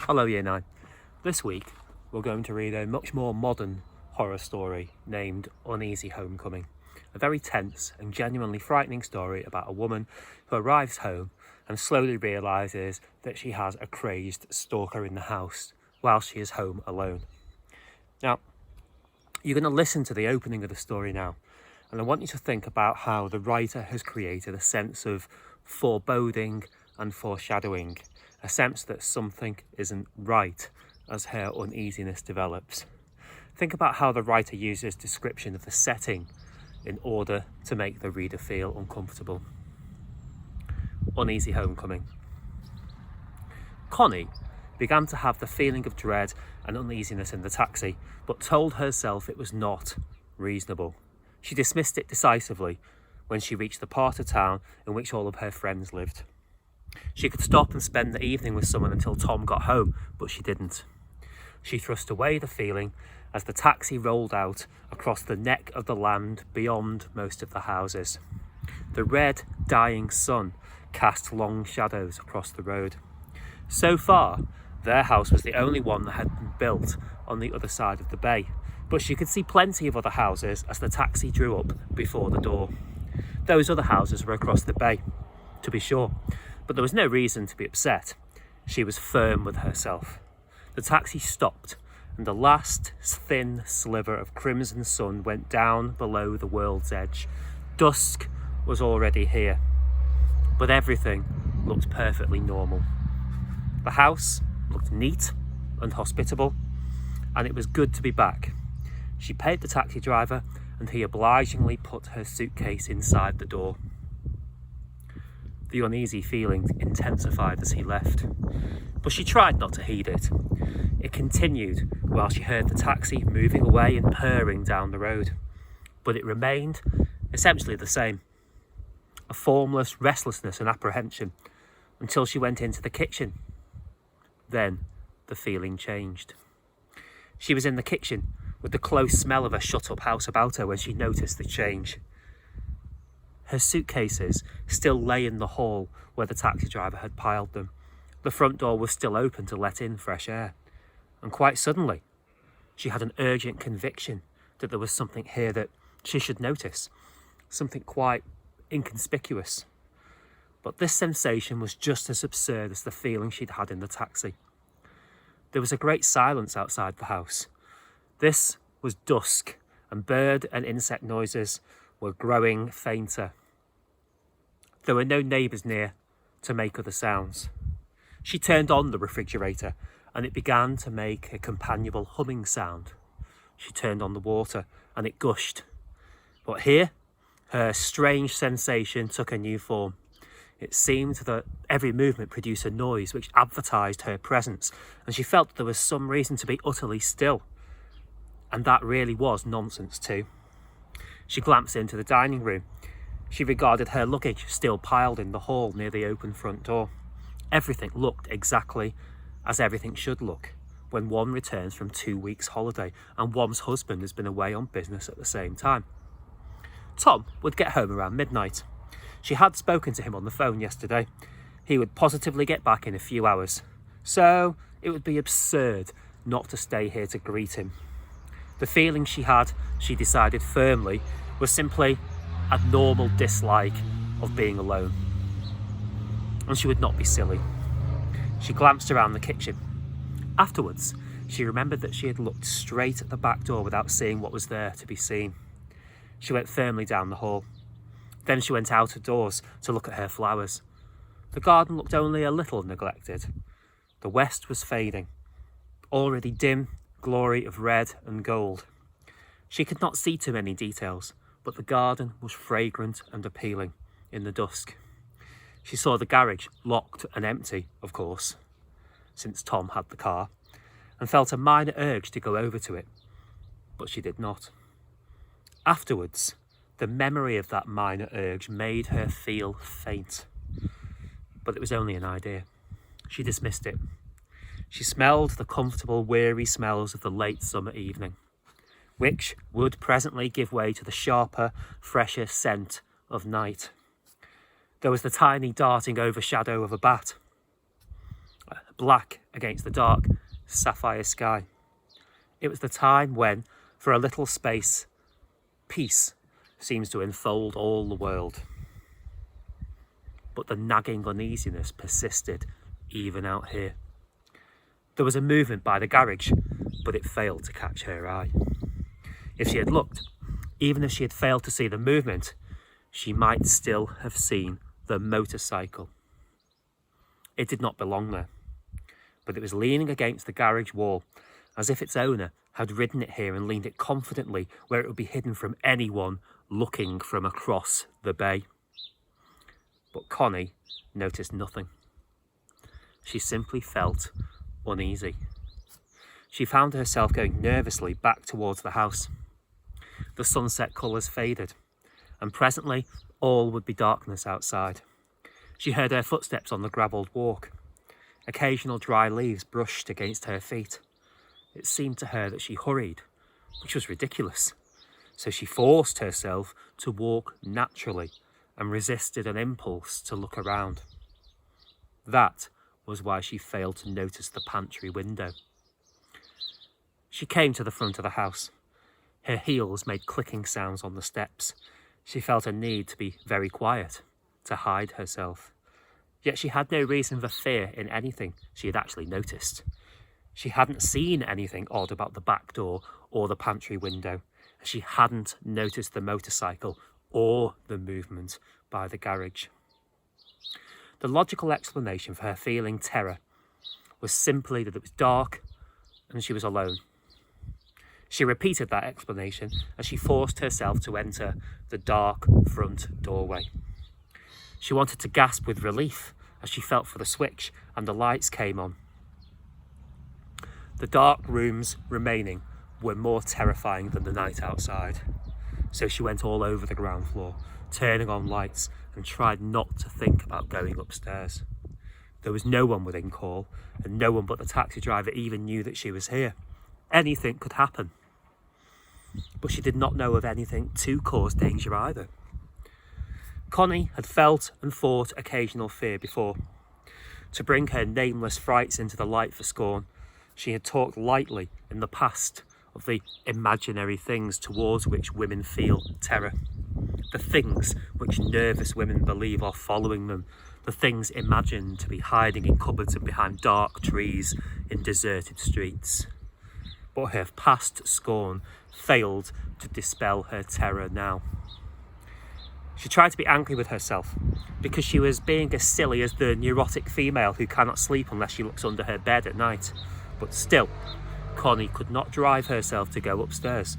Hello Year 9. This week we're going to read a much more modern horror story named Uneasy Homecoming. A very tense and genuinely frightening story about a woman who arrives home and slowly realises that she has a crazed stalker in the house while she is home alone. Now, you're going to listen to the opening of the story now, and I want you to think about how the writer has created a sense of foreboding and foreshadowing, a sense that something isn't right as her uneasiness develops. Think about how the writer uses description of the setting in order to make the reader feel uncomfortable. Uneasy Homecoming. Connie began to have the feeling of dread and uneasiness in the taxi, but told herself it was not reasonable. She dismissed it decisively when she reached the part of town in which all of her friends lived. She could stop and spend the evening with someone until Tom got home, but she didn't. She thrust away the feeling as the taxi rolled out across the neck of the land beyond most of the houses. The red, dying sun cast long shadows across the road. So far, their house was the only one that had been built on the other side of the bay, but she could see plenty of other houses as the taxi drew up before the door. Those other houses were across the bay, to be sure, but there was no reason to be upset. She was firm with herself. The taxi stopped, and the last thin sliver of crimson sun went down below the world's edge. Dusk was already here, but everything looked perfectly normal. The house looked neat and hospitable, and it was good to be back. She paid the taxi driver, and he obligingly put her suitcase inside the door. The uneasy feeling intensified as he left, but she tried not to heed it. It continued while she heard the taxi moving away and purring down the road, but it remained essentially the same. A formless restlessness and apprehension until she went into the kitchen. Then the feeling changed. She was in the kitchen with the close smell of a shut-up house about her when she noticed the change. Her suitcases still lay in the hall where the taxi driver had piled them. The front door was still open to let in fresh air. And quite suddenly, she had an urgent conviction that there was something here that she should notice, something quite inconspicuous. But this sensation was just as absurd as the feeling she'd had in the taxi. There was a great silence outside the house. This was dusk, and bird and insect noises were growing fainter. There were no neighbours near to make other sounds. She turned on the refrigerator, and it began to make a companionable humming sound. She turned on the water, and it gushed. But here, her strange sensation took a new form. It seemed that every movement produced a noise which advertised her presence, and she felt that there was some reason to be utterly still. And that really was nonsense too. She glanced into the dining room. She regarded her luggage still piled in the hall near the open front door. Everything looked exactly as everything should look when one returns from 2 weeks' holiday and one's husband has been away on business at the same time. Tom would get home around midnight. She had spoken to him on the phone yesterday. He would positively get back in a few hours, so it would be absurd not to stay here to greet him. The feeling she had, she decided firmly, was simply a normal dislike of being alone. And she would not be silly. She glanced around the kitchen. Afterwards, she remembered that she had looked straight at the back door without seeing what was there to be seen. She went firmly down the hall. Then she went out of doors to look at her flowers. The garden looked only a little neglected. The west was fading, already dim glory of red and gold. She could not see too many details, but the garden was fragrant and appealing in the dusk. She saw the garage locked and empty, of course, since Tom had the car, and felt a minor urge to go over to it, but she did not. Afterwards, the memory of that minor urge made her feel faint, but it was only an idea. She dismissed it. She smelled the comfortable, weary smells of the late summer evening, which would presently give way to the sharper, fresher scent of night. There was the tiny darting overshadow of a bat. black against the dark sapphire sky. It was the time when, for a little space, peace seems to enfold all the world. But the nagging uneasiness persisted even out here. There was a movement by the garage, but it failed to catch her eye. If she had looked, even if she had failed to see the movement, she might still have seen the motorcycle. It did not belong there, but it was leaning against the garage wall, as if its owner had ridden it here and leaned it confidently where it would be hidden from anyone looking from across the bay. But Connie noticed nothing. She simply felt uneasy. She found herself going nervously back towards the house. The sunset colours faded, and presently all would be darkness outside. She heard her footsteps on the gravelled walk. Occasional dry leaves brushed against her feet. It seemed to her that she hurried, which was ridiculous. So she forced herself to walk naturally and resisted an impulse to look around. That was why she failed to notice the pantry window. She came to the front of the house. Her heels made clicking sounds on the steps. She felt a need to be very quiet, to hide herself. Yet she had no reason for fear in anything she had actually noticed. She hadn't seen anything odd about the back door or the pantry window. She hadn't noticed the motorcycle or the movement by the garage. The logical explanation for her feeling terror was simply that it was dark and she was alone. She repeated that explanation as she forced herself to enter the dark front doorway. She wanted to gasp with relief as she felt for the switch and the lights came on. The dark rooms remaining were more terrifying than the night outside, so she went all over the ground floor, turning on lights, and tried not to think about going upstairs. There was no one within call, and no one but the taxi driver even knew that she was here. Anything could happen. But she did not know of anything to cause danger either. Connie had felt and fought occasional fear before. To bring her nameless frights into the light for scorn, she had talked lightly in the past of the imaginary things towards which women feel terror. The things which nervous women believe are following them. The things imagined to be hiding in cupboards and behind dark trees in deserted streets. But her past scorn failed to dispel her terror now. She tried to be angry with herself because she was being as silly as the neurotic female who cannot sleep unless she looks under her bed at night. But still, Connie could not drive herself to go upstairs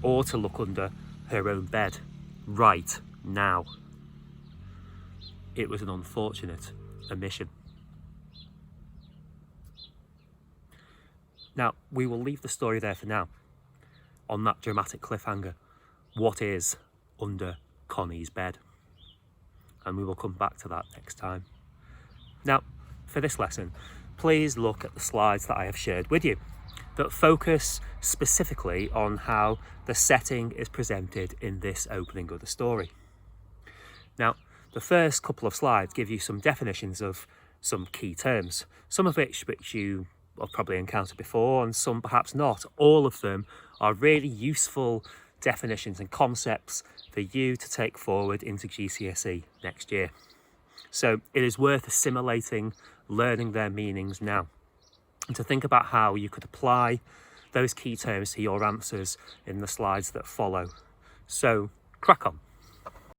or to look under her own bed right now. It was an unfortunate omission. Now, we will leave the story there for now, on that dramatic cliffhanger. What is under Connie's bed? And we will come back to that next time. Now, for this lesson, please look at the slides that I have shared with you that focus specifically on how the setting is presented in this opening of the story. Now, the first couple of slides give you some definitions of some key terms, some of which you have probably encountered before and some perhaps not. All of them are really useful definitions and concepts for you to take forward into GCSE next year. So it is worth assimilating, learning their meanings now, and to think about how you could apply those key terms to your answers in the slides that follow. So crack on.